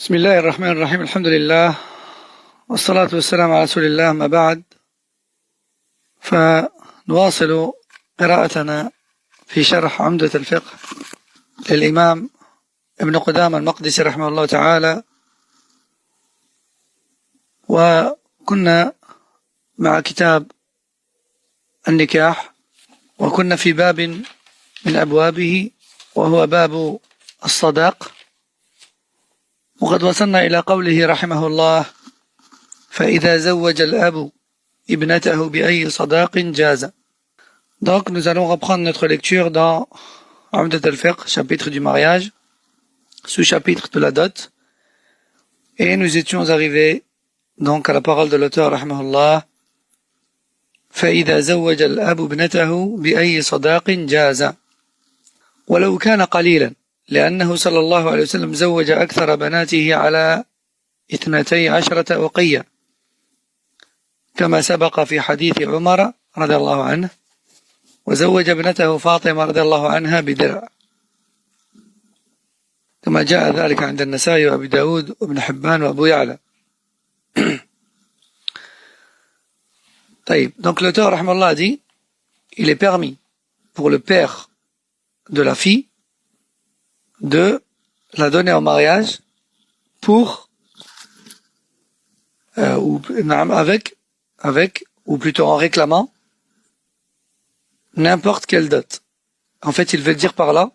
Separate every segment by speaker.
Speaker 1: بسم الله الرحمن الرحيم الحمد لله والصلاة والسلام على رسول الله ما بعد فنواصل قراءتنا في شرح عمدة الفقه للإمام ابن قدامة المقدسي رحمه الله تعالى. وكنا مع كتاب النكاح وكنا في باب من أبوابه وهو باب الصداق، وقد وصلنا إلى قوله رحمه الله: فإذا زوج الأب ابنته بأي صداق جاز. Donc nous allons reprendre notre lecture dans Umdat al-Fiqh, chapitre du mariage, sous-chapitre de la dot, et nous étions arrivés donc à la parole de l'auteur rahimahullah: فإذا زوج الأب ابنته بأي صداق جاز ولو كان قليلا، لأنه صلى الله عليه وسلم زوج أكثر بناته على 12 أوقية كما سبق في حديث عمر رضي الله عنه، وزوج ابنته فاطمة رضي الله عنها بدرع كما جاء ذلك عند النسائي وأبي داود وابن حبان وأبو يعلى. Donc l'auteur rahmallah dit: il est permis pour le père de la fille de la donner en mariage pour ou plutôt en réclamant n'importe quelle dot. En fait, il veut dire par là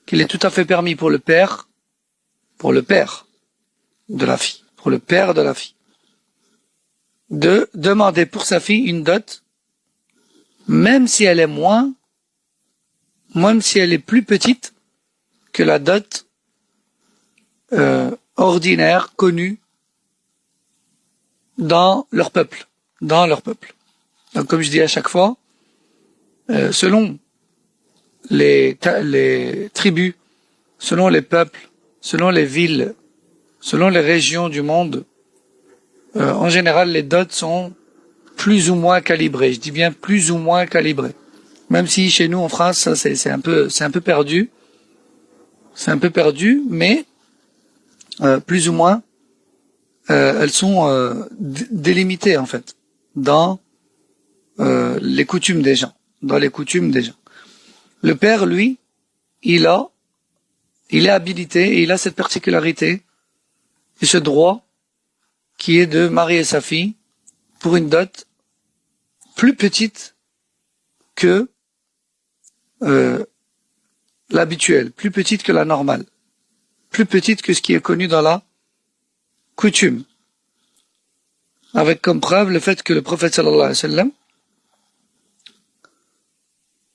Speaker 1: qu'il est tout à fait permis pour le père de la fille, de demander pour sa fille une dot, même si elle est plus petite que la dot ordinaire connue dans leur peuple. Donc, comme je dis à chaque fois, selon les tribus, selon les peuples, selon les villes, selon les régions du monde, en général, les dots sont plus ou moins calibrés. Je dis bien plus ou moins calibrés. Même si chez nous en France, ça c'est un peu perdu. C'est un peu perdu, mais plus ou moins, elles sont délimitées en fait dans les coutumes des gens. Le père, lui, il est habilité et il a cette particularité et ce droit qui est de marier sa fille pour une dot plus petite que l'habituel, plus petite que la normale, plus petite que ce qui est connu dans la coutume. Avec comme preuve le fait que le prophète sallallahu alayhi wa sallam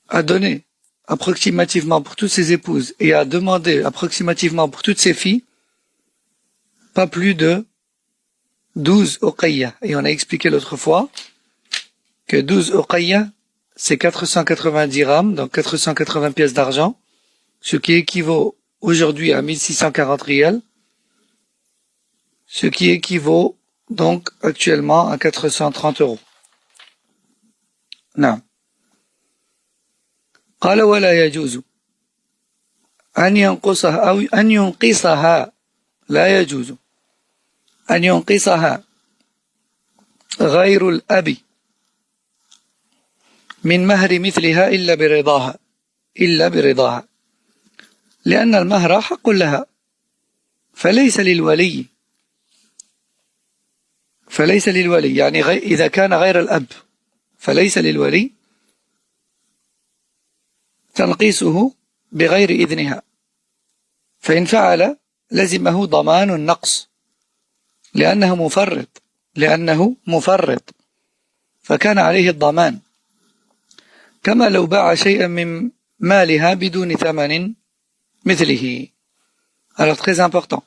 Speaker 1: a donné approximativement pour toutes ses épouses et a demandé approximativement pour toutes ses filles pas plus de 12 uqayya. Et on a expliqué l'autre fois que 12 uqayya, c'est 480 dirhams, donc 480 pièces d'argent, ce qui équivaut aujourd'hui à 1640 rials, ce qui équivaut donc actuellement à 430 euros. Non. قال ولا يجوز أن ينقصها أو أن ينقصها لا يجوز أن ينقصها غير الأب من مهر مثلها إلا برضاها لأن المهر حق لها فليس للولي يعني إذا كان غير الأب فليس للولي تنقيسه بغير إذنها، فإن فعل لزمه ضمان النقص لأنه مفرط فكان عليه الضمان كما لو باع شيئا من مالها بدون ثمن مثله. Alors très important,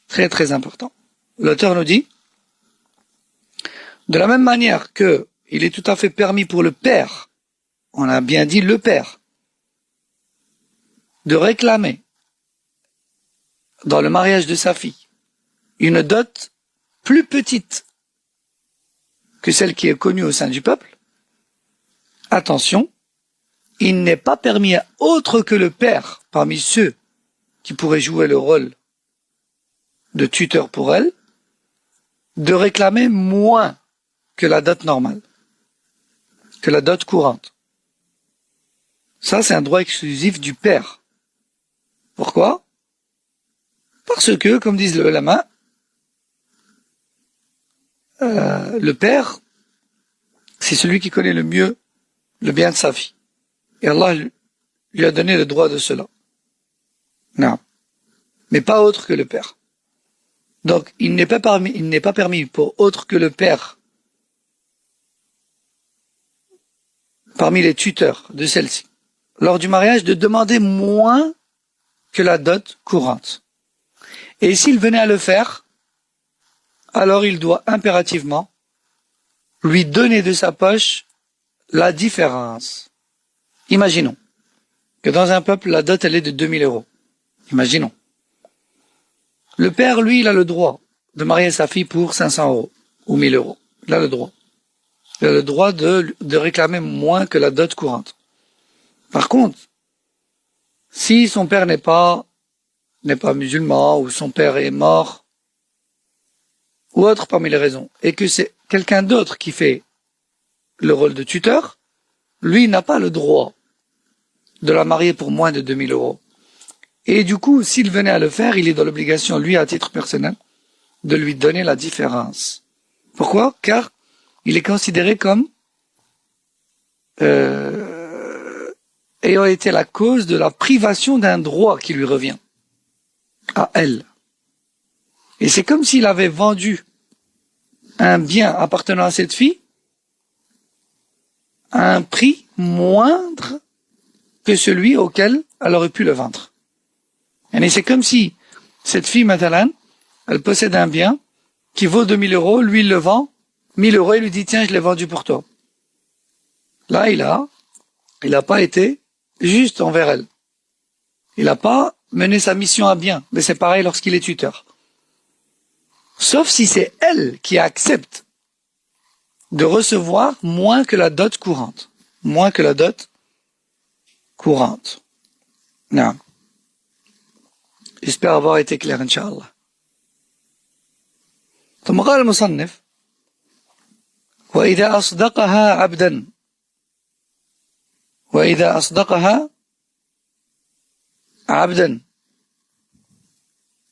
Speaker 1: très important. L'auteur nous dit, de la même manière que il est tout à fait permis pour le père, on a bien dit le père, de réclamer dans le mariage de sa fille une dot plus petite que celle qui est connue au sein du peuple, attention, il n'est pas permis à autre que le père, parmi ceux qui pourraient jouer le rôle de tuteur pour elle, de réclamer moins que la dot normale, que la dot courante. Ça, c'est un droit exclusif du père. Pourquoi? Parce que, comme disent les ulama, le père, c'est celui qui connaît le mieux le bien de sa fille. Et Allah lui a donné le droit de cela. Non. Mais pas autre que le père. Donc, il n'est pas permis pour autre que le père, parmi les tuteurs de celle-ci, lors du mariage, de demander moins que la dot courante. Et s'il venait à le faire, alors il doit impérativement lui donner de sa poche la différence. Imaginons que dans un peuple, la dot, elle est de 2000 euros. Imaginons. Le père, lui, il a le droit de marier sa fille pour 500 euros ou 1000 euros. Il a le droit. Il a le droit de réclamer moins que la dot courante. Par contre, si son père n'est pas musulman, ou son père est mort, ou autre parmi les raisons, et que c'est quelqu'un d'autre qui fait le rôle de tuteur, lui n'a pas le droit de la marier pour moins de 2000 euros. Et du coup, s'il venait à le faire, il est dans l'obligation, lui, à titre personnel, de lui donner la différence. Pourquoi? Car il est considéré comme ayant été la cause de la privation d'un droit qui lui revient à elle. Et c'est comme s'il avait vendu un bien appartenant à cette fille à un prix moindre que celui auquel elle aurait pu le vendre. Et c'est comme si cette fille, matalan, elle possède un bien qui vaut 2000 euros, lui il le vend 1000 euros et lui dit tiens, je l'ai vendu pour toi. Là, il a pas été juste envers elle. Il n'a pas mené sa mission à bien, mais c'est pareil lorsqu'il est tuteur. Sauf si c'est elle qui accepte de recevoir moins que la dot courante. Moins que la dot courante. Non. J'espère avoir été clair, Inch'Allah. ثم قال المصنف وإذا أصدقها عبدا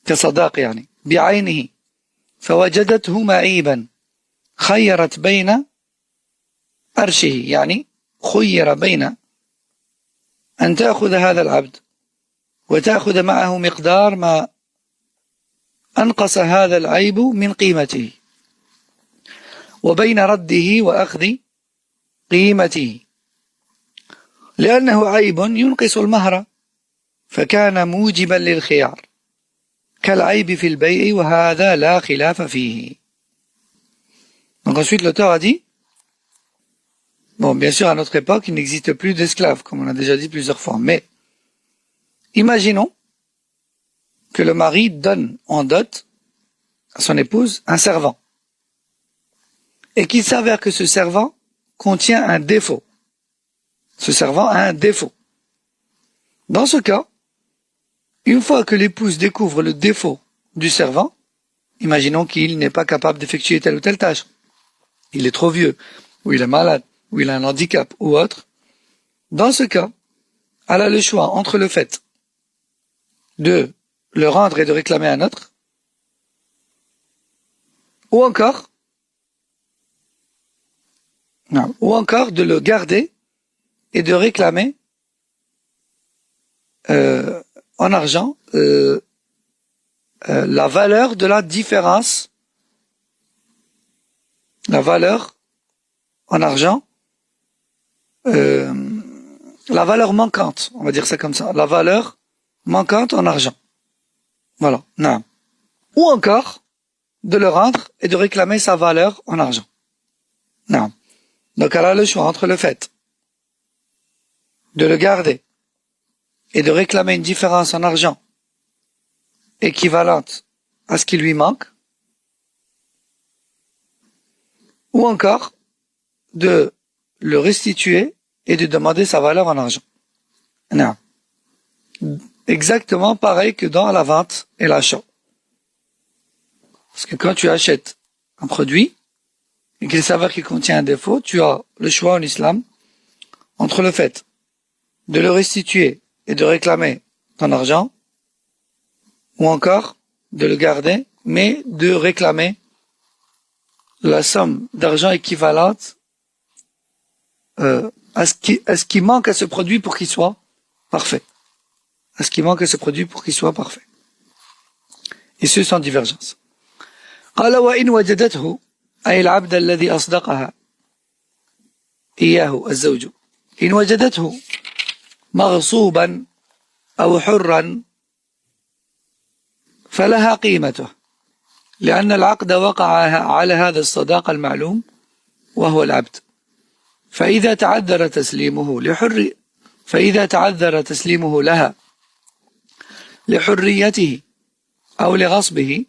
Speaker 1: كصداق يعني بعينه فوجدته معيبا خيرت بين أرشه يعني خير بين أن تأخذ هذا العبد وتأخذ معه مقدار ما أنقص هذا العيب من قيمته وبين رده وأخذ قيمته لأنه عيب ينقص المهر فكان موجبا للخيار كالعيب في البيع وهذا لا خلاف فيه. Donc ensuite l'auteur a dit, bon bien sûr à notre époque il n'existe plus d'esclaves comme on a déjà dit plusieurs fois, mais imaginons que le mari donne en dot à son épouse un servant et qu'il s'avère que ce servant contient un défaut. Ce servant a un défaut. Dans ce cas, une fois que l'épouse découvre le défaut du servant, imaginons qu'il n'est pas capable d'effectuer telle ou telle tâche, il est trop vieux, ou il est malade, ou il a un handicap, ou autre, dans ce cas, elle a le choix entre le fait de le rendre et de réclamer un autre, ou encore de le garder et de réclamer en argent la valeur de la différence, la valeur en argent, la valeur manquante, on va dire ça comme ça, la valeur manquante en argent. Voilà, non. Ou encore de le rendre et de réclamer sa valeur en argent. Non. Donc elle a le choix entre le fait de le garder et de réclamer une différence en argent équivalente à ce qui lui manque, ou encore de le restituer et de demander sa valeur en argent. Non. Exactement pareil que dans la vente et l'achat. Parce que quand tu achètes un produit et qu'il s'avère qu'il contient un défaut, tu as le choix en islam entre le fait de le restituer et de réclamer ton argent, ou encore de le garder, mais de réclamer la somme d'argent équivalente à ce qui manque à ce produit pour qu'il soit parfait. À ce qui manque à ce produit pour qu'il soit parfait. Et ce sans divergence. قال وإن وجدته أي العبد الذي أصدقها إياه الزوج إن وجدته مغصوبا أو حرا فلها قيمته لأن العقد وقع على هذا الصداق المعلوم وهو العبد فإذا تعذر تسليمه لها لحريته أو لغصبه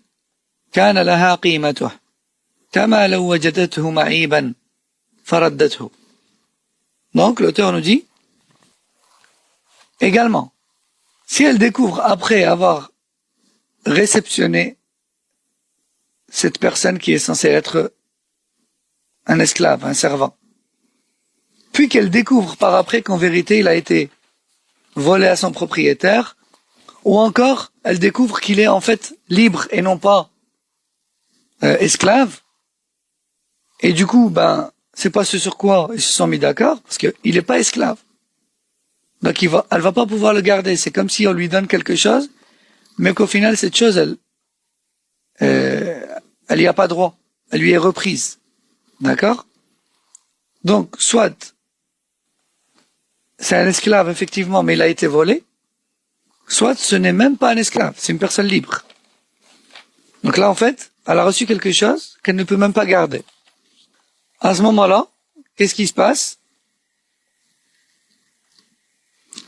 Speaker 1: كان لها قيمته كما لو وجدته معيبا فردته. Donc l'auteur nous dit également, si elle découvre après avoir réceptionné cette personne qui est censée être un esclave, un servant, puis qu'elle découvre par après qu'en vérité il a été volé à son propriétaire, ou encore elle découvre qu'il est en fait libre et non pas esclave, et du coup c'est pas ce sur quoi ils se sont mis d'accord, parce qu'il n'est pas esclave, donc elle va pas pouvoir le garder. C'est comme si on lui donne quelque chose, mais qu'au final cette chose elle y a pas droit, elle lui est reprise, d'accord? Donc soit c'est un esclave effectivement, mais il a été volé, soit ce n'est même pas un esclave, c'est une personne libre. Donc là en fait elle a reçu quelque chose qu'elle ne peut même pas garder. À ce moment-là, qu'est-ce qui se passe?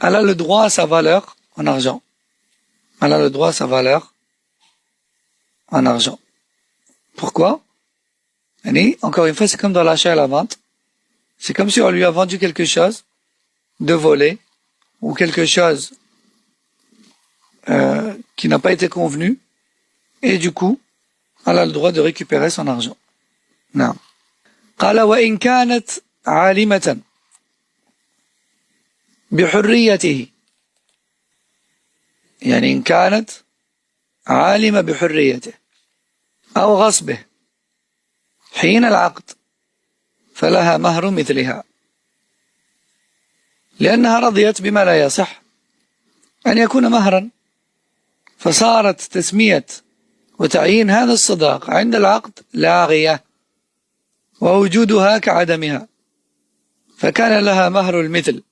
Speaker 1: Elle a le droit à sa valeur en argent. Elle a le droit à sa valeur en argent. Pourquoi? Encore une fois, c'est comme dans l'achat et la vente. C'est comme si on lui a vendu quelque chose de volé, ou quelque chose qui n'a pas été convenu, et du coup, elle a le droit de récupérer son argent. Non. قال وإن كانت عالمة بحريته يعني إن كانت عالمة بحريته أو غصبه حين العقد فلها مهر مثلها لأنها رضيت بما لا يصح أن يكون مهرا فصارت تسمية وتعيين هذا الصداق عند العقد لاغية ووجودها كعدمها فكان لها مهر المثل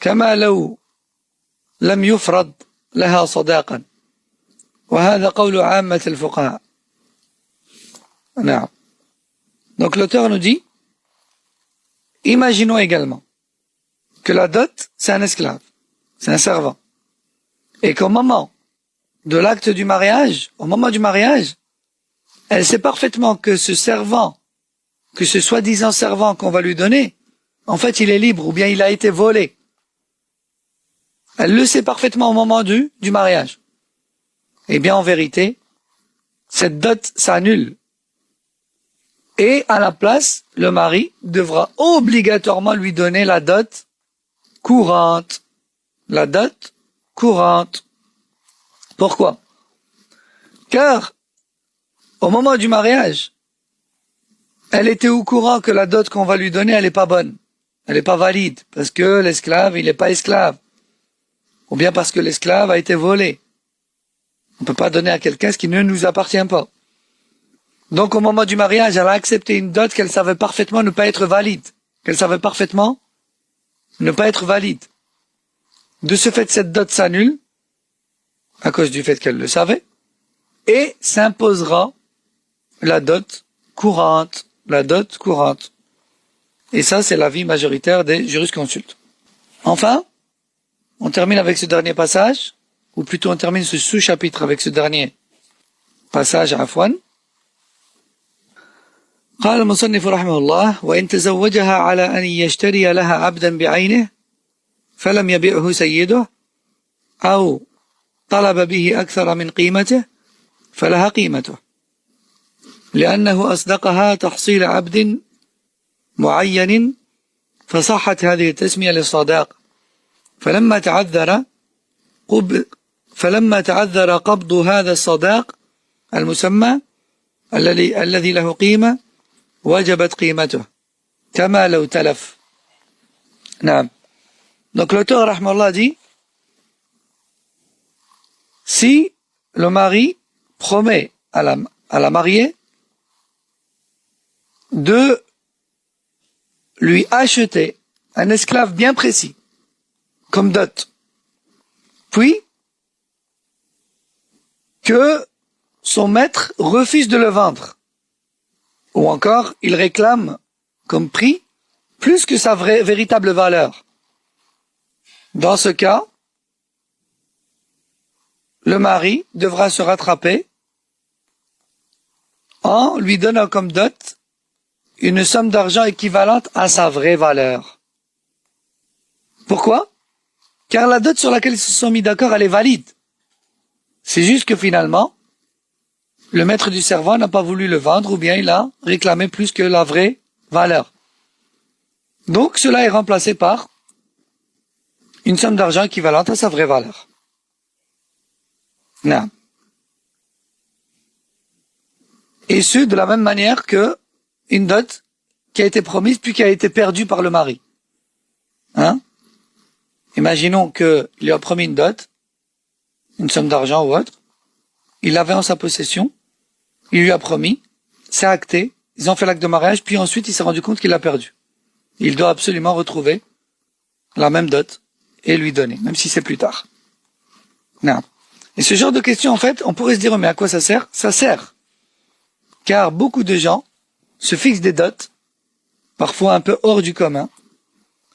Speaker 1: كما لو لم يفرض لها صداقا وهذا قول عامة الفقهاء. نعم. Donc l'auteur nous dit, imaginons également que la dot c'est un esclave, c'est un servant, et qu'au moment de l'acte du mariage, au moment du mariage, elle sait parfaitement que ce servant, que ce soi-disant servant qu'on va lui donner, en fait il est libre ou bien il a été volé. Elle le sait parfaitement au moment du mariage. Eh bien en vérité, cette dot s'annule. Et à la place, le mari devra obligatoirement lui donner la dot courante. La dot courante. Pourquoi? Car au moment du mariage, elle était au courant que la dot qu'on va lui donner, elle n'est pas bonne. Elle n'est pas valide. Parce que l'esclave, il n'est pas esclave. Ou bien parce que l'esclave a été volé. On ne peut pas donner à quelqu'un ce qui ne nous appartient pas. Donc au moment du mariage, elle a accepté une dot qu'elle savait parfaitement ne pas être valide. Qu'elle savait parfaitement ne pas être valide. De ce fait, cette dot s'annule, à cause du fait qu'elle le savait, et s'imposera la dot courante. La dot courante. Et ça, c'est l'avis majoritaire des jurisconsultes. Enfin, on termine avec ce dernier passage, ou plutôt on termine ce sous-chapitre avec ce dernier passage à Afwan. قال المصنف رحمه الله وإن تزوجها على أن يشتري لها عبدا بعينه فلم يبيعه سيده أو طلب به أكثر من قيمته فلها قيمته لأنه أصدقها تحصيل عبد معين فصحت هذه التسمية للصداق فلما تعذر قبض هذا الصداق المسمى الذي له قيمة وجبت قيمته كما لو تلف. نعم. Donc l'auteur rahmallah dit, si le mari promet à la mariée de lui acheter un esclave bien précis comme dot, puis que son maître refuse de le vendre, ou encore il réclame comme prix plus que sa véritable valeur. Dans ce cas, le mari devra se rattraper en lui donnant comme dot une somme d'argent équivalente à sa vraie valeur. Pourquoi? Car la dot sur laquelle ils se sont mis d'accord, elle est valide. C'est juste que finalement, le maître du servant n'a pas voulu le vendre ou bien il a réclamé plus que la vraie valeur. Donc cela est remplacé par une somme d'argent équivalente à sa vraie valeur. Non. Et ce, de la même manière que une dot qui a été promise puis qui a été perdue par le mari. Hein? Imaginons qu'il lui a promis une dot, une somme d'argent ou autre, il l'avait en sa possession, il lui a promis, c'est acté, ils ont fait l'acte de mariage, puis ensuite il s'est rendu compte qu'il l'a perdu. Il doit absolument retrouver la même dot et lui donner, même si c'est plus tard. Non. Et ce genre de questions, en fait, on pourrait se dire, mais à quoi ça sert? Ça sert. Car beaucoup de gens se fixent des dots, parfois un peu hors du commun,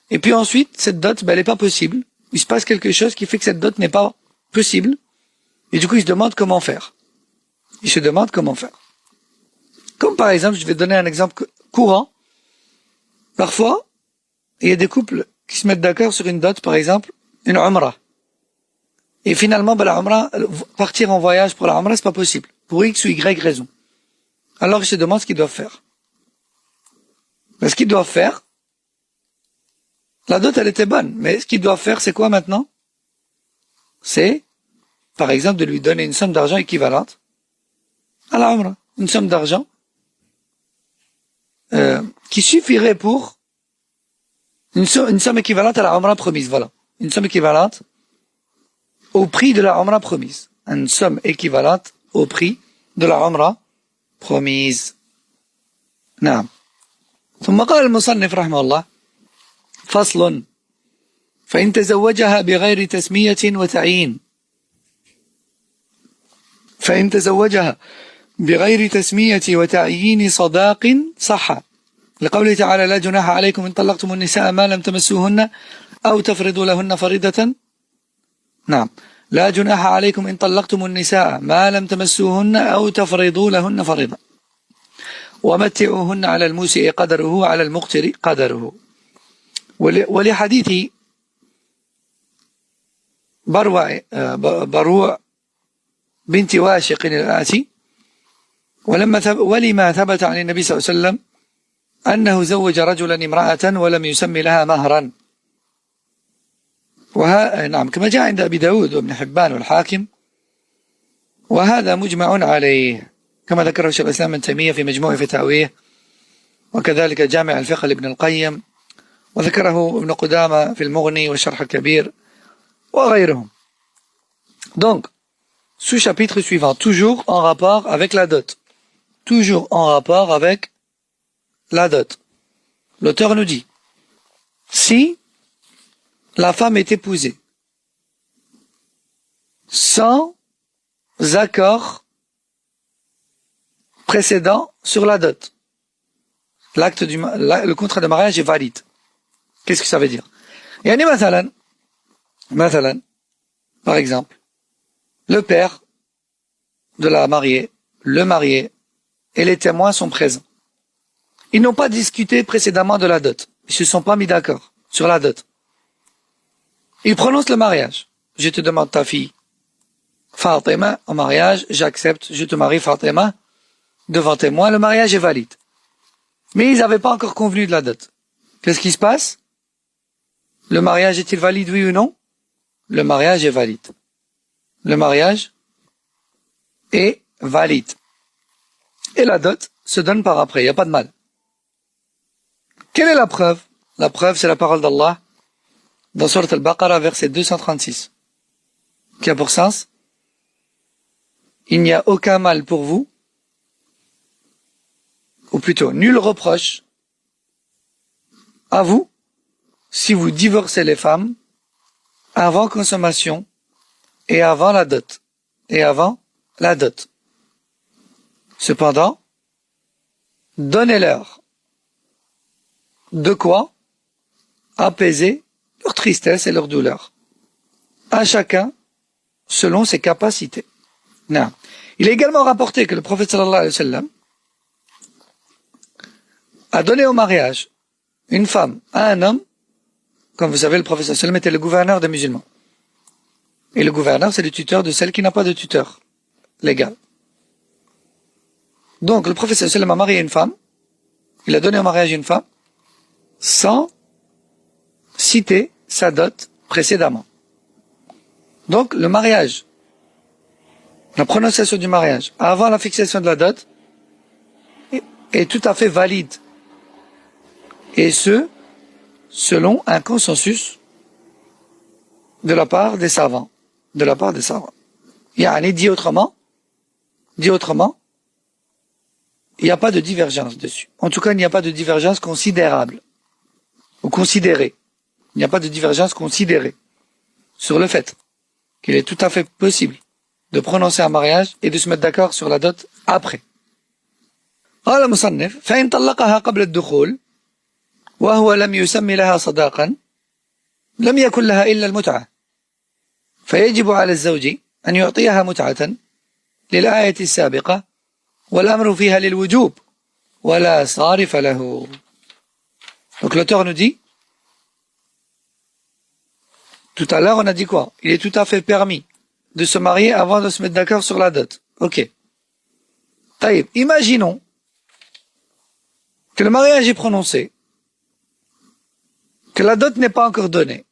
Speaker 1: et puis ensuite, cette dot, elle n'est pas possible. Il se passe quelque chose qui fait que cette dot n'est pas possible, et du coup, ils se demandent comment faire. Ils se demandent comment faire. Comme par exemple, je vais donner un exemple courant. Parfois, il y a des couples qui se mettent d'accord sur une dot, par exemple, une umrah. Et finalement, la umrah, partir en voyage pour la umrah, c'est pas possible. Pour X ou Y raison. Alors, ils se demandent ce qu'ils doivent faire. Mais ce qu'ils doivent faire, la dot, elle était bonne. Mais ce qu'ils doivent faire, c'est quoi maintenant? C'est, par exemple, de lui donner une somme d'argent équivalente à la umrah. Une somme d'argent qui suffirait pour une somme équivalente à la umrah promise. Voilà. Une somme équivalente au prix de la umrah promise. Une somme équivalente au prix de la umrah promise. نعم. ثم قال المصنف رحمه الله فصل فإن تزوجها بغير تسمية وتعيين فإن تزوجها بغير تسمية وتعيين صداق صح لقوله تعالى لا جناح عليكم إن طلقتم النساء ما لم تمسوهن أو تفرضوا لهن فريضة. نعم. لا جناح عليكم إن طلقتم النساء ما لم تمسوهن أو تفرضوا لهن فريضة ومتعوهن على الموسع قدره على المقتر قدره. ولحديث بروع بنت واشق الآتي ولما ثبت عن النبي صلى الله عليه وسلم أنه زوج رجلا امرأة ولم يسمي لها مهرا. نعم كما جاء عند أبي داود وابن حبان والحاكم، وهذا مجمع عليه كما ذكره شيخ الإسلام ابن تيمية في مجموع فتاويه، وكذلك جامع الفقه لابن القيم، وذكره ابن قدامة في المغني والشرح الكبير وغيرهم. Donc, sous-chapitre suivant, toujours en rapport avec la dot. Toujours en rapport avec la dot. L'auteur nous dit, si la femme est épousée sans accord précédent sur la dot, le contrat de mariage est valide. Qu'est-ce que ça veut dire? Yani mathalan, par exemple, le père de la mariée, le marié et les témoins sont présents. Ils n'ont pas discuté précédemment de la dot. Ils se sont pas mis d'accord sur la dot. Ils prononcent le mariage. Je te demande ta fille Fatima en mariage, j'accepte, je te marie Fatima. devant témoin, le mariage est valide. Mais ils n'avaient pas encore convenu de la dot. Qu'est-ce qui se passe? Le mariage est-il valide, oui ou non? Le mariage est valide. Le mariage est valide. Et la dot se donne par après, il n'y a pas de mal. Quelle est la preuve? La preuve, c'est la parole d'Allah dans Surat Al-Baqarah, verset 236, qui a pour sens: il n'y a aucun mal pour vous, ou plutôt nul reproche à vous si vous divorcez les femmes avant consommation et avant la dot. Et avant la dot. Cependant, donnez-leur de quoi apaiser leur tristesse et leur douleur, à chacun selon ses capacités. Non. Il est également rapporté que le prophète sallallahu alayhi wa sallam a donné au mariage une femme à un homme. Comme vous savez, le prophète sallallahu alayhi wa sallam était le gouverneur des musulmans. Et le gouverneur, c'est le tuteur de celle qui n'a pas de tuteur légal. Donc, le prophète sallallahu alayhi wa sallam a marié une femme, il a donné au mariage une femme, sans citer sa dot précédemment. Donc, le mariage, la prononciation du mariage, avant la fixation de la dot, est tout à fait valide. Et ce, selon un consensus de la part des savants. De la part des savants. Yani, dit autrement, il n'y a pas de divergence dessus. En tout cas, il n'y a pas de divergence considérable. Ou considérée. Il n'y a pas de divergence considérée sur le fait qu'il est tout à fait possible de prononcer un mariage et de se mettre d'accord sur la dot après. قال المصنف فإن طلقها قبل الدخول وهو لم يسمي لها صداقا لم يكن لها إلا المتعة فيجب على الزوج أن يعطيها متعة للآية السابقة والأمر فيها للوجوب ولا صارف له. Donc l'auteur nous dit, tout à l'heure on a dit quoi? Il est tout à fait permis de se marier avant de se mettre d'accord sur la dot. Ok. Taïb, imaginons que le mariage est prononcé, que la dot n'est pas encore donnée,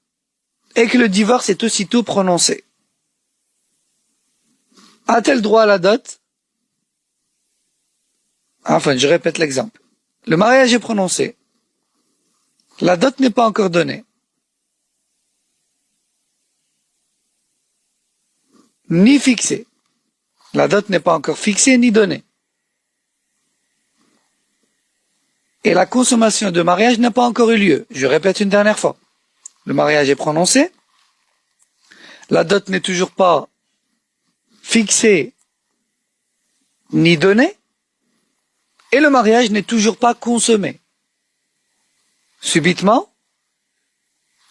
Speaker 1: et que le divorce est aussitôt prononcé. A-t-elle droit à la dot? Enfin, je répète l'exemple. Le mariage est prononcé, la dot n'est pas encore donnée, ni fixée. La dot n'est pas encore fixée ni donnée. Et la consommation de mariage n'a pas encore eu lieu. Je répète une dernière fois. Le mariage est prononcé, la dot n'est toujours pas fixée ni donnée, et le mariage n'est toujours pas consommé. Subitement,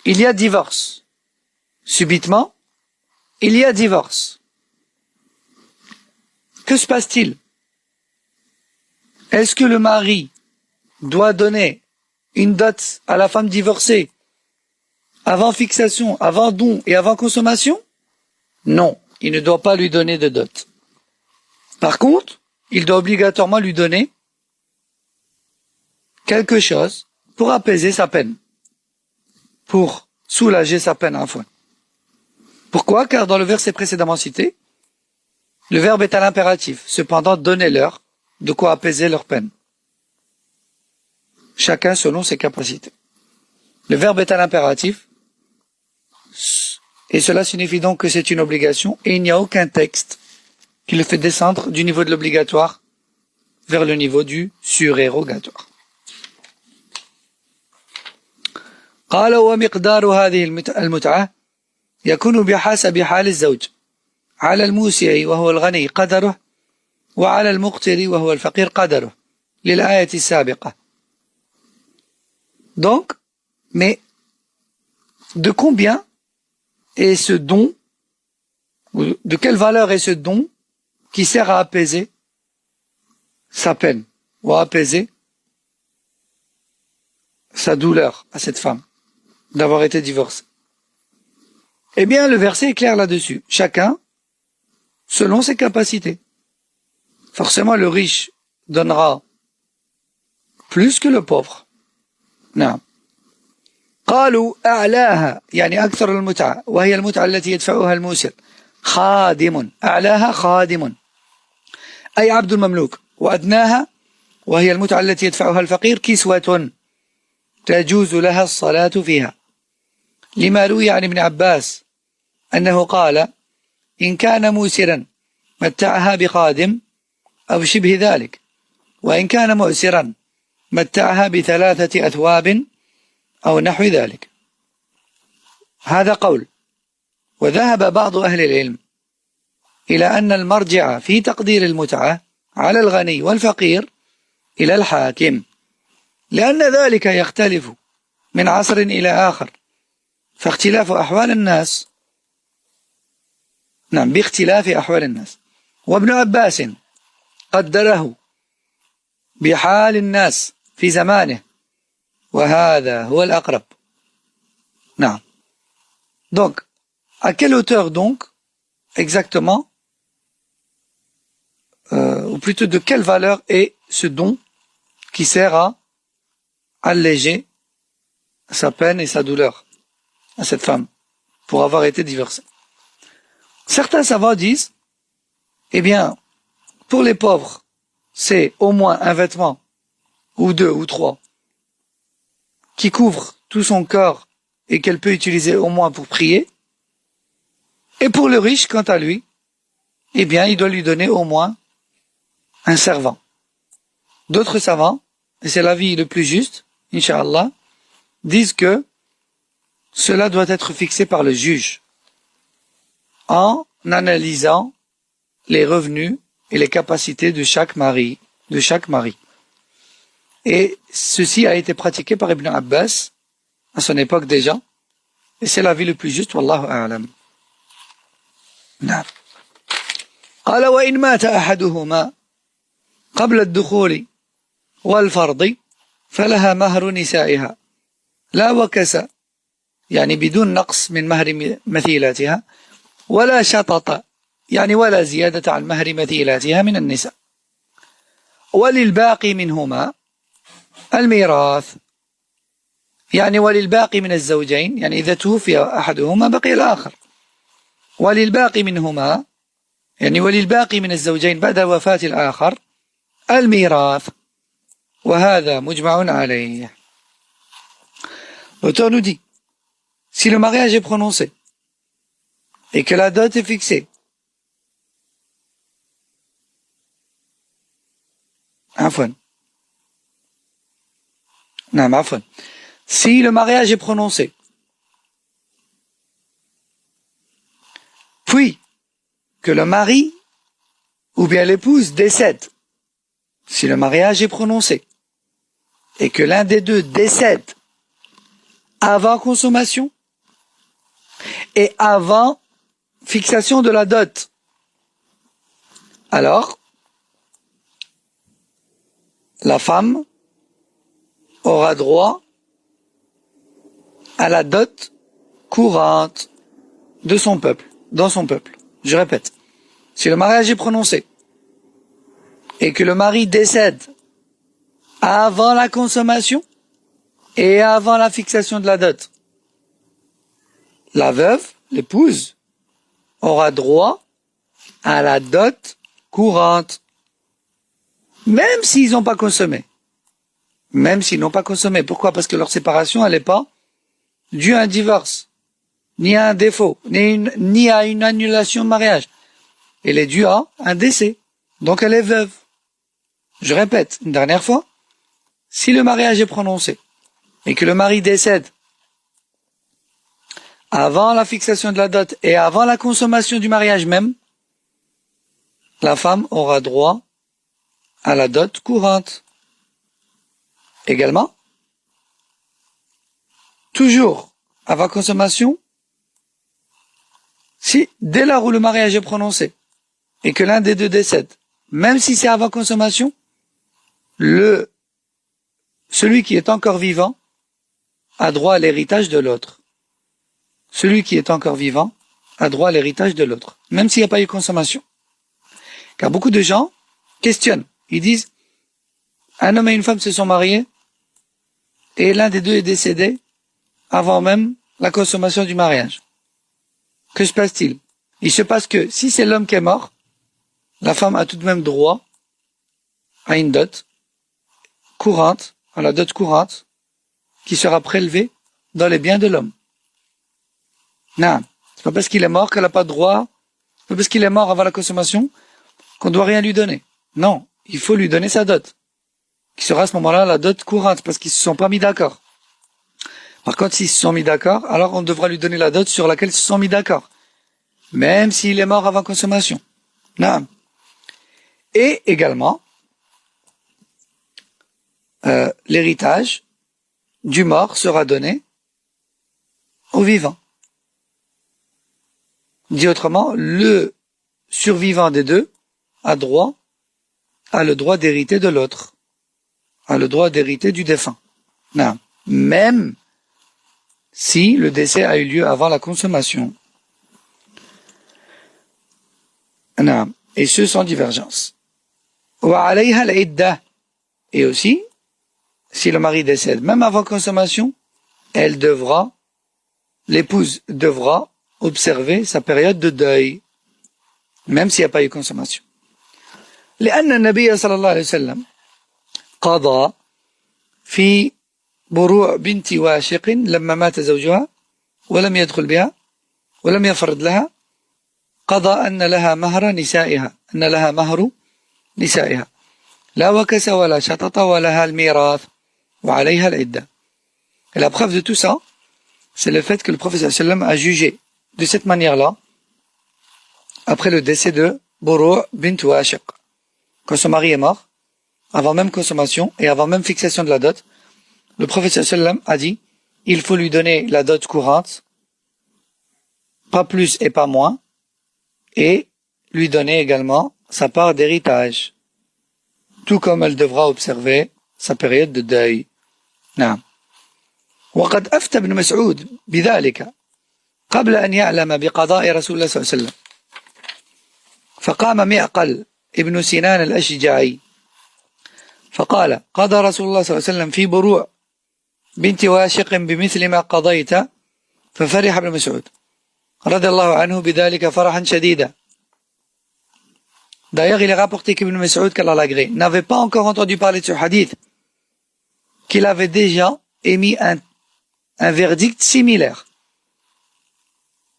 Speaker 1: il y a divorce. Subitement, il y a divorce. Que se passe-t-il? Est-ce que le mari doit donner une dot à la femme divorcée avant fixation, avant don et avant consommation? Non, il ne doit pas lui donner de dot. Par contre, il doit obligatoirement lui donner quelque chose pour apaiser sa peine, pour soulager sa peine enfin. Pourquoi? Car dans le verset précédemment cité, le verbe est à l'impératif. Cependant, donnez-leur de quoi apaiser leur peine. Chacun selon ses capacités. Le verbe est à l'impératif, et cela signifie donc que c'est une obligation, et il n'y a aucun texte qui le fait descendre du niveau de l'obligatoire vers le niveau du surérogatoire. قال ومقدار هذه المتعة يكون بحسب حال الزوج على الموسع وهو الغني قدره وعلى المقتر وهو الفقير قدره للآية السابقة. Donc, mais de combien est ce don, ou de quelle valeur est ce don qui sert à apaiser sa peine, ou à apaiser sa douleur à cette femme d'avoir été divorcée? Eh bien, le verset est clair là-dessus. Chacun selon ses capacités. Forcément, le riche donnera plus que le pauvre. نعم. قالوا أعلاها يعني أكثر المتعة وهي المتعة التي يدفعها الموسر خادم أعلاها خادم أي عبد المملوك وأدناها وهي المتعة التي يدفعها الفقير كسوة تجوز لها الصلاة فيها لما روي عن ابن عباس أنه قال إن كان موسرا متعها بخادم أو شبه ذلك وإن كان مؤسرا متعها بثلاثة أثواب أو نحو ذلك. هذا قول. وذهب بعض أهل العلم إلى أن المرجع في تقدير المتعة على الغني والفقير إلى الحاكم لأن ذلك يختلف من عصر إلى آخر فاختلاف أحوال الناس نعم باختلاف أحوال الناس وابن عباس قدره بحال الناس في زمانه وهذا هو الأقرب. نعم. Donc, à quelle hauteur donc, exactement, ou plutôt de quelle valeur est ce don qui sert à alléger sa peine et sa douleur à cette femme pour avoir été divorcée. Certains savants disent, eh bien, pour les pauvres, c'est au moins un vêtement, ou deux, ou trois, qui couvre tout son corps et qu'elle peut utiliser au moins pour prier. Et pour le riche, quant à lui, eh bien, il doit lui donner au moins un servant. D'autres savants, et c'est l'avis le plus juste, Inch'Allah, disent que cela doit être fixé par le juge en analysant les revenus et les capacités de chaque mari. Et ceci a été pratiqué par Ibn Abbas à son époque déjà, et c'est l'avis le plus juste, Wallahu a'lam. نعم. قال وإن مات أحدهما قبل الدخول والفرض فلها مهر نسائها لا وكس يعني بدون نقص من مهر مثيلاتها ولا شطط يعني ولا زيادة عن مهر مثيلاتها من النساء وللباقي منهما الميراث يعني وللباقي من الزوجين يعني إذا توفي أحدهما بقي الآخر وللباقي منهما يعني وللباقي من الزوجين بعد وفاة الآخر الميراث وهذا مجمع عليه. L'auteur nous dit, si le mariage est prononcé et que la dot est fixée, si le mariage est prononcé, puis que le mari ou bien l'épouse décède, si le mariage est prononcé et que l'un des deux décède avant consommation et avant fixation de la dot, alors la femme aura droit à la dot courante de son peuple, dans son peuple. Je répète, si le mariage est prononcé et que le mari décède avant la consommation et avant la fixation de la dot, la veuve, l'épouse, aura droit à la dot courante, même s'ils n'ont pas consommé. Même s'ils n'ont pas consommé. Pourquoi? Parce que leur séparation, elle n'est pas due à un divorce, ni à un défaut, ni à une annulation de mariage. Elle est due à un décès. Donc elle est veuve. Je répète une dernière fois. Si le mariage est prononcé et que le mari décède avant la fixation de la dot et avant la consommation du mariage même, la femme aura droit à la dot courante. Également, toujours avant consommation, si dès lors où le mariage est prononcé et que l'un des deux décède, même si c'est avant consommation, celui qui est encore vivant a droit à l'héritage de l'autre. Celui qui est encore vivant a droit à l'héritage de l'autre, même s'il n'y a pas eu consommation. Car beaucoup de gens questionnent. Ils disent, Un homme et une femme se sont mariés et l'un des deux est décédé avant même la consommation du mariage. Que se passe-t-il? Il se passe que si c'est l'homme qui est mort, la femme a tout de même droit à une dot courante, à la dot courante, qui sera prélevée dans les biens de l'homme. Non, c'est pas parce qu'il est mort qu'elle n'a pas de droit, c'est pas parce qu'il est mort avant la consommation qu'on doit rien lui donner. Non, il faut lui donner sa dot, qui sera à ce moment-là la dot courante, parce qu'ils se sont pas mis d'accord. Par contre, s'ils se sont mis d'accord, alors on devra lui donner la dot sur laquelle ils se sont mis d'accord, même s'il est mort avant consommation. Non. Et également, l'héritage du mort sera donné au vivant. Dit autrement, le survivant des deux a le droit d'hériter de l'autre, a le droit d'hériter du défunt. Non. Même si le décès a eu lieu avant la consommation. Non. Et ce sans divergence. Et aussi, si le mari décède, même avant consommation, l'épouse devra observer sa période de deuil, même s'il n'y a pas eu consommation. لأن النبي صلى الله عليه وسلم قضى في بروع بنت واشق لما مات زوجها ولم يدخل بها ولم يفرض لها قضى أن لها مهر نسائها لا وكس ولا شطط ولها الميراث وعليها العدة. Et la preuve de tout ça, c'est le fait que le prophète sallam a jugé de cette manière-là après le décès de Buru' bint Washiq. Quand son mari est mort, avant même consommation et avant même fixation de la dot, le prophète sallam a dit, il faut lui donner la dot courante, pas plus et pas moins, et lui donner également sa part d'héritage, tout comme elle devra observer sa période de deuil. نعم. وقد أفتى ابن مسعود بذلك قبل أن يعلم بقضاء رسول الله صلى الله عليه وسلم فقام معقل ابن سنان الأشجعي فقال قضى رسول الله صلى الله عليه وسلم في بروع بنت واشق بمثل ما قضيت ففرح ابن مسعود رضي الله عنه بذلك فرحا شديدا. D'ailleurs, il est rapporté qu'Ibn Mas'ud, qu'Allah l'agrée, n'avait pas encore entendu parler de ce hadith, qu'il avait déjà émis un verdict similaire.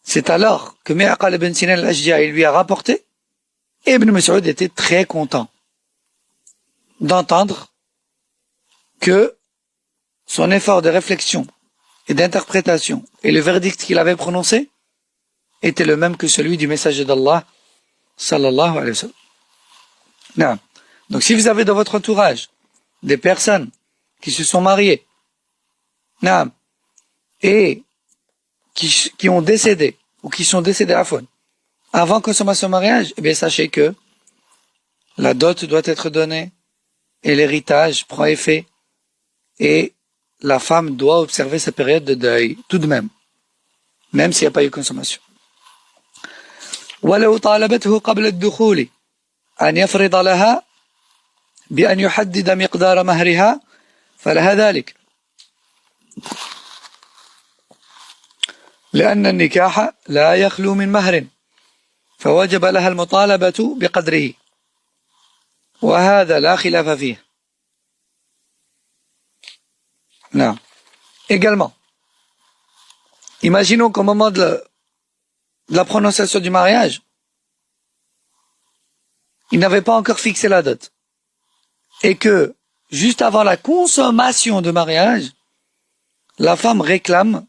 Speaker 1: C'est alors que Mi'aqal ibn Sinan al-Ashja'i lui a rapporté, et Ibn Mas'ud était très content d'entendre que son effort de réflexion et d'interprétation et le verdict qu'il avait prononcé était le même que celui du messager d'Allah sallallahu alayhi wa sallam. Non. Donc si vous avez dans votre entourage des personnes qui se sont mariées, non, et qui ont décédé ou qui sont décédés à fond avant consommation mariage, eh bien sachez que la dot doit être donnée et l'héritage prend effet et la femme doit observer sa période de deuil tout de même s'il n'y a pas eu consommation. ولو طالبته قبل الدخول أن يفرض لها بأن يحدد مقدار مهرها فلها ذلك لأن النكاح لا يخلو من مهر فوجب لها المطالبة بقدره وهذا لا خلاف فيه. Non. Également, imaginons qu'au moment de la prononciation du mariage, il n'avait pas encore fixé la dot. Et que, juste avant la consommation de mariage, la femme réclame,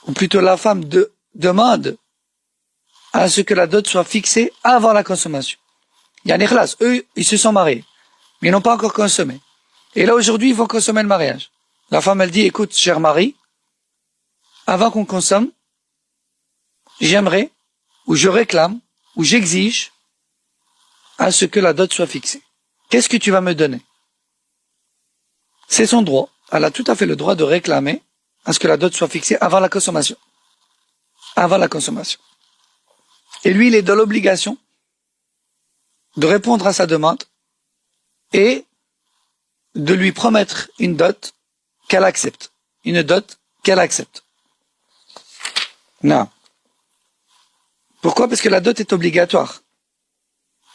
Speaker 1: ou plutôt la femme demande à ce que la dot soit fixée avant la consommation. Yani khlas, eux, ils se sont mariés, mais ils n'ont pas encore consommé. Et là, aujourd'hui, ils vont consommer le mariage. La femme, elle dit, écoute, cher mari, avant qu'on consomme, j'aimerais, ou je réclame, ou j'exige à ce que la dot soit fixée. Qu'est-ce que tu vas me donner? C'est son droit. Elle a tout à fait le droit de réclamer à ce que la dot soit fixée avant la consommation. Avant la consommation. Et lui, il est dans l'obligation de répondre à sa demande et de lui promettre une dot qu'elle accepte. Une dot qu'elle accepte. Non. Pourquoi? Parce que la dot est obligatoire.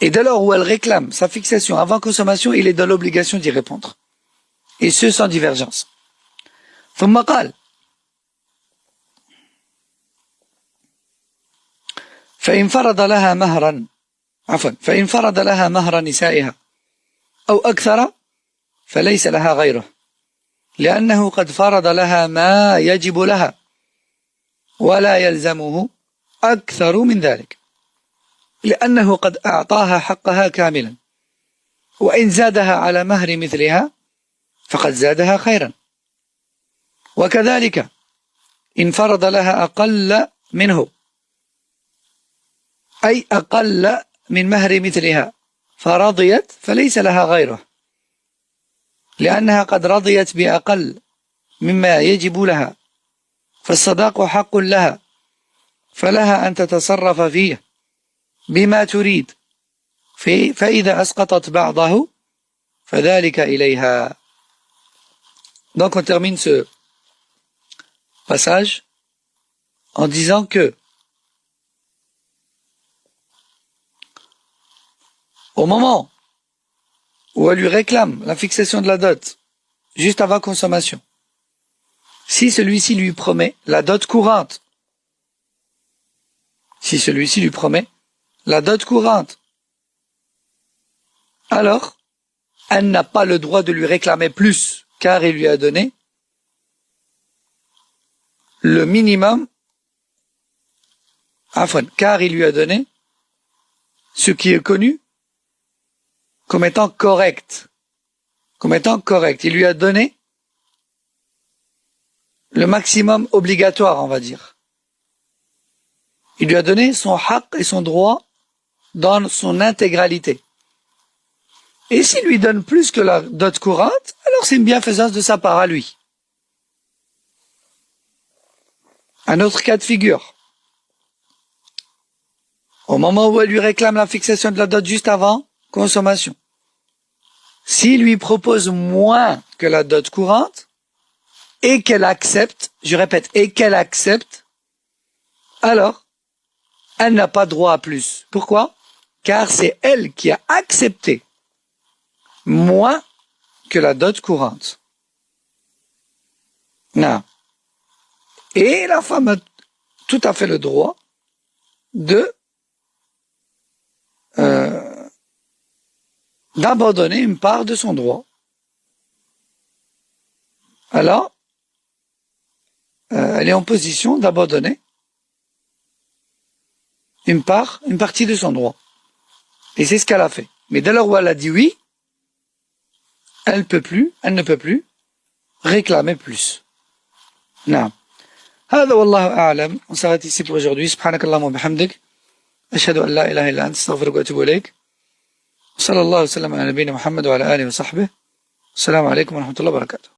Speaker 1: Et dès lors où elle réclame sa fixation avant consommation, il est dans l'obligation d'y répondre. Et ce, sans divergence. ثم قال فإن فرض لها مهر نسائها أو أكثر فليس لها غيره لأنه قد فرض لها ما يجب لها ولا يلزمه أكثر من ذلك لأنه قد أعطاها حقها كاملا وإن زادها على مهر مثلها فقد زادها خيرا وكذلك إن فرض لها أقل منه أي أقل من مهر مثلها فرضيت فليس لها غيره لأنها قد رضيت بأقل مما يجب لها فالصداق حق لها فلها أن تتصرف فيه بما تريد فإذا أسقطت بعضه فذلك إليها. Donc on termine ce passage en disant que au moment où elle lui réclame la fixation de la dot juste avant consommation, si celui-ci lui promet la dot courante, alors elle n'a pas le droit de lui réclamer plus, car il lui a donné le minimum, car il lui a donné ce qui est connu comme étant correct. Il lui a donné le maximum obligatoire, on va dire. Il lui a donné son haqq et son droit dans son intégralité. Et s'il lui donne plus que la dot courante, alors c'est une bienfaisance de sa part à lui. Un autre cas de figure. Au moment où elle lui réclame la fixation de la dot juste avant consommation, s'il lui propose moins que la dot courante, et qu'elle accepte, je répète, et qu'elle accepte, alors, elle n'a pas droit à plus. Pourquoi? Car c'est elle qui a accepté moins que la dot courante. Non. Et la femme a tout à fait le droit d'abandonner une part de son droit. Alors, elle est en position d'abandonner une partie de son droit. Et c'est ce qu'elle a fait. Mais dès lors où elle a dit oui, elle ne peut plus réclamer plus. Non. هذا والله أعلم. On s'arrête ici pour aujourd'hui. سبحانك اللهم وبحمدك أشهد أن لا إله إلا أنت أستغفرك وأتوب إليك. صلى الله وسلم على نبينا محمد وعلى آله وصحبه. السلام عليكم ورحمة الله وبركاته.